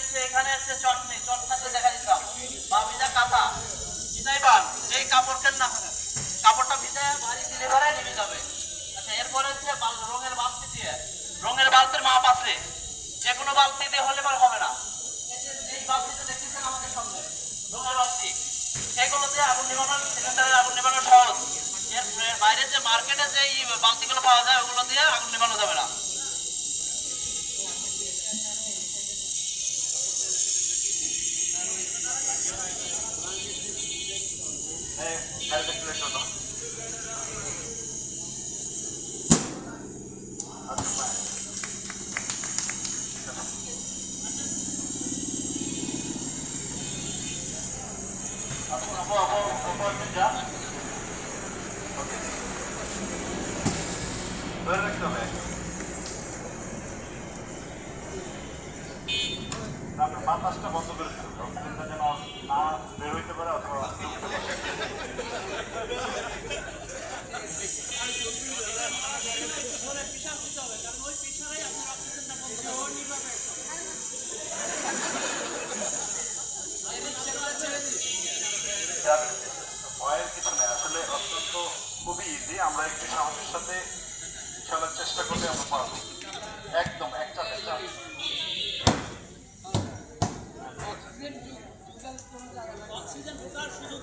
হচ্ছে এখানে হচ্ছে চটনি চটনাতে দেখা দিতাম বা ভিজা কাঁথা ভিজাই পান যেই কাপড় কেন না কাপড়টা ভিজায় ভারী দিলে ধরে নেমে যাবে। আচ্ছা এরপরে হচ্ছে রঙের বালতি দিয়ে রঙের বালতির মাপ আছে যে কোনো বালতি দিয়ে হলে পরে হবে না। এই বালতিতে দেখতেছেন আমাদের সামনে রঙের বালতি সেগুলো দিয়ে আগুন নিবানো সিলিন্ডারের আগুন নিবানো সহজ। এর বাইরে যে মার্কেটে যে বালতিগুলো পাওয়া যায় ওগুলো দিয়ে আগুন নিবানো যাবে না। ধরে রাখতে হবে আপনার বাতাসটা বন্ধ করে দিতে হবে অক্সিজেনটা যেন না বের হইতে পারে অথবা ভয়ের কিছু নেই আসলে অত্যন্ত খুবই ইজি। আমরা একটু সাহসের সাথে খেলার চেষ্টা করলে আমরা পারবো একদম একটা অক্সিজেন ঢোকার সুযোগ